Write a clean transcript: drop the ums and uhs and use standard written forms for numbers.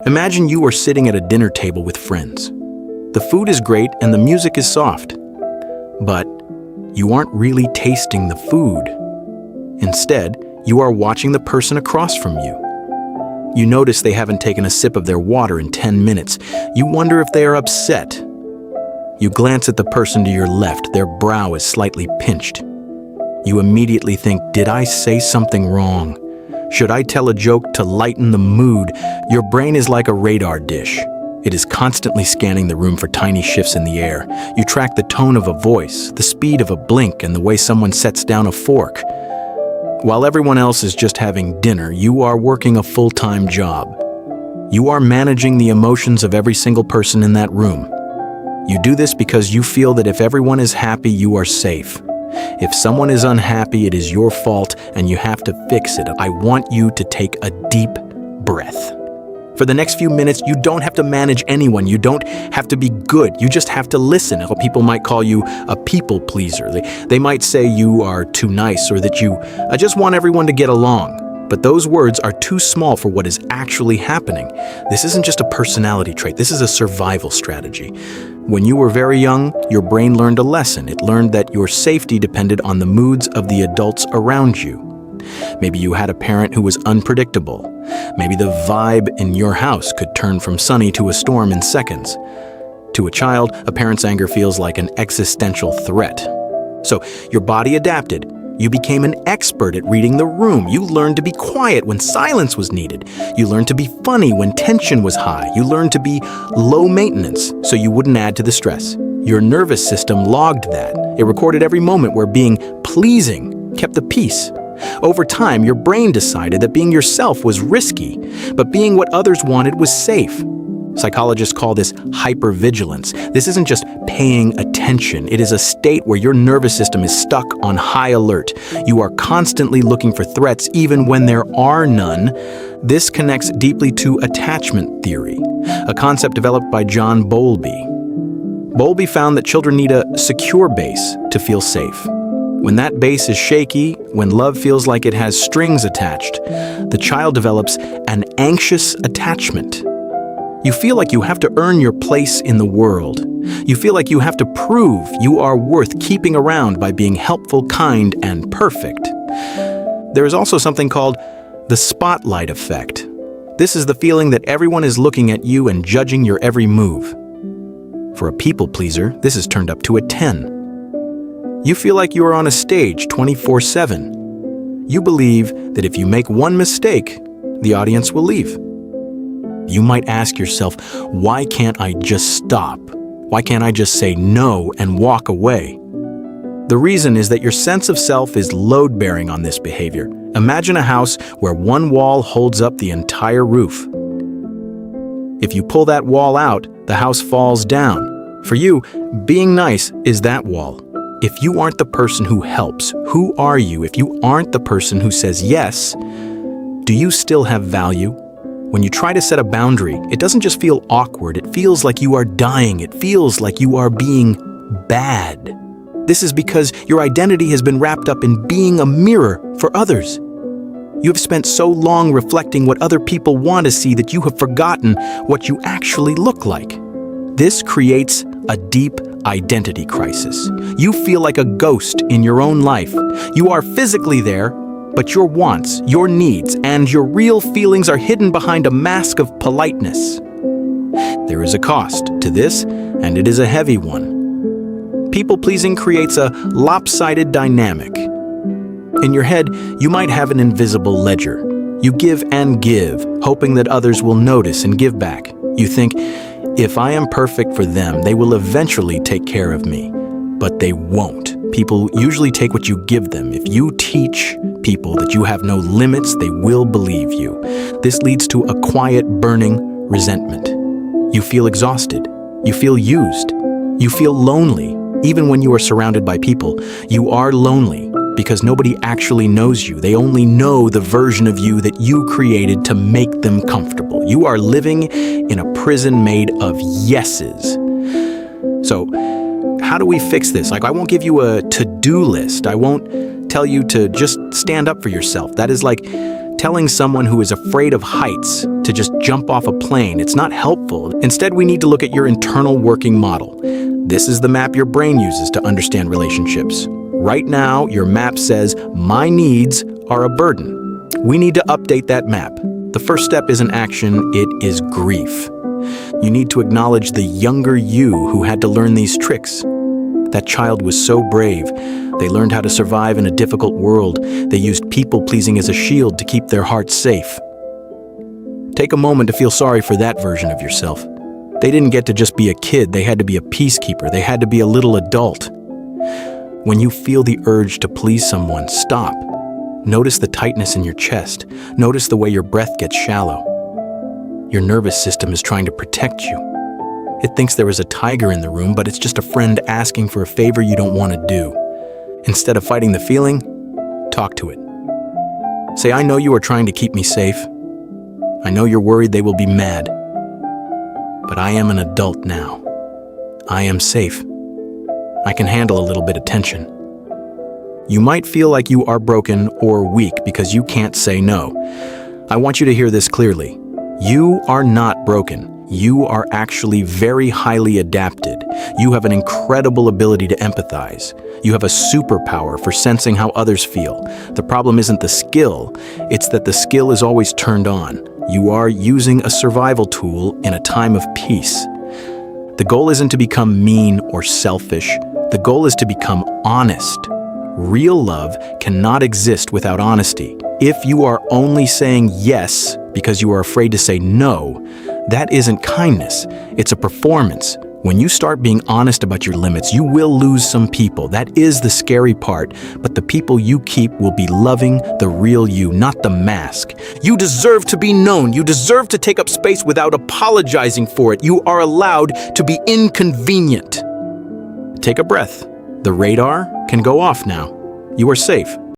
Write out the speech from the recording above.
Imagine you are sitting at a dinner table with friends. The food is great and the music is soft, but you aren't really tasting the food. Instead, you are watching the person across from you. You notice they haven't taken a sip of their water in 10 minutes. You wonder if they are upset. You glance at the person to your left, their brow is slightly pinched. You immediately think, did I say something wrong? Should I tell a joke to lighten the mood? Your brain is like a radar dish. It is constantly scanning the room for tiny shifts in the air. You track the tone of a voice, the speed of a blink, and the way someone sets down a fork. While everyone else is just having dinner, you are working a full-time job. You are managing the emotions of every single person in that room. You do this because you feel that if everyone is happy, you are safe. If someone is unhappy, it is your fault and you have to fix it. I want you to take a deep breath. For the next few minutes, you don't have to manage anyone. You don't have to be good. You just have to listen. People might call you a people pleaser. They might say you are too nice or that you just want everyone to get along. But those words are too small for what is actually happening. This isn't just a personality trait. This is a survival strategy. When you were very young, your brain learned a lesson. It learned that your safety depended on the moods of the adults around you. Maybe you had a parent who was unpredictable. Maybe the vibe in your house could turn from sunny to a storm in seconds. To a child, a parent's anger feels like an existential threat. So your body adapted. You became an expert at reading the room. You learned to be quiet when silence was needed. You learned to be funny when tension was high. You learned to be low maintenance so you wouldn't add to the stress. Your nervous system logged that. It recorded every moment where being pleasing kept the peace. Over time, your brain decided that being yourself was risky, but being what others wanted was safe. Psychologists call this hypervigilance. This isn't just paying attention. It is a state where your nervous system is stuck on high alert. You are constantly looking for threats even when there are none. This connects deeply to attachment theory, a concept developed by John Bowlby. Bowlby found that children need a secure base to feel safe. When that base is shaky, when love feels like it has strings attached, the child develops an anxious attachment. You feel like you have to earn your place in the world. You feel like you have to prove you are worth keeping around by being helpful, kind, and perfect. There is also something called the spotlight effect. This is the feeling that everyone is looking at you and judging your every move. For a people pleaser, this is turned up to a 10. You feel like you are on a stage 24/7. You believe that if you make one mistake, the audience will leave. You might ask yourself, why can't I just stop? Why can't I just say no and walk away? The reason is that your sense of self is load-bearing on this behavior. Imagine a house where one wall holds up the entire roof. If you pull that wall out, the house falls down. For you, being nice is that wall. If you aren't the person who helps, who are you? If you aren't the person who says yes, do you still have value? When you try to set a boundary, it doesn't just feel awkward, it feels like you are dying, it feels like you are being bad. This is because your identity has been wrapped up in being a mirror for others. You have spent so long reflecting what other people want to see that you have forgotten what you actually look like. This creates a deep identity crisis. You feel like a ghost in your own life. You are physically there, but your wants, your needs, and your real feelings are hidden behind a mask of politeness. There is a cost to this, and it is a heavy one. People-pleasing creates a lopsided dynamic. In your head, you might have an invisible ledger. You give and give, hoping that others will notice and give back. You think, if I am perfect for them, they will eventually take care of me. But they won't. People usually take what you give them. If you teach people that you have no limits, they will believe you. This leads to a quiet, burning resentment. You feel exhausted. You feel used. You feel lonely. Even when you are surrounded by people, you are lonely because nobody actually knows you. They only know the version of you that you created to make them comfortable. You are living in a prison made of yeses. So, how do we fix this? I won't give you a to-do list. I won't tell you to just stand up for yourself. That is like telling someone who is afraid of heights to just jump off a plane. It's not helpful. Instead, we need to look at your internal working model. This is the map your brain uses to understand relationships. Right now, your map says, my needs are a burden. We need to update that map. The first step isn't action, it is grief. You need to acknowledge the younger you who had to learn these tricks. That child was so brave. They learned how to survive in a difficult world. They used people-pleasing as a shield to keep their hearts safe. Take a moment to feel sorry for that version of yourself. They didn't get to just be a kid, they had to be a peacekeeper, they had to be a little adult. When you feel the urge to please someone, stop. Notice the tightness in your chest. Notice the way your breath gets shallow. Your nervous system is trying to protect you. It thinks there is a tiger in the room, but it's just a friend asking for a favor you don't want to do. Instead of fighting the feeling, talk to it. Say, I know you are trying to keep me safe. I know you're worried they will be mad. But I am an adult now. I am safe. I can handle a little bit of tension. You might feel like you are broken or weak because you can't say no. I want you to hear this clearly. You are not broken. You are actually very highly adapted. You have an incredible ability to empathize. You have a superpower for sensing how others feel. The problem isn't the skill, it's that the skill is always turned on. You are using a survival tool in a time of peace. The goal isn't to become mean or selfish. The goal is to become honest. Real love cannot exist without honesty. If you are only saying yes because you are afraid to say no, that isn't kindness, it's a performance. When you start being honest about your limits, you will lose some people. That is the scary part, but the people you keep will be loving the real you, not the mask. You deserve to be known. You deserve to take up space without apologizing for it. You are allowed to be inconvenient. Take a breath. The radar can go off now. You are safe.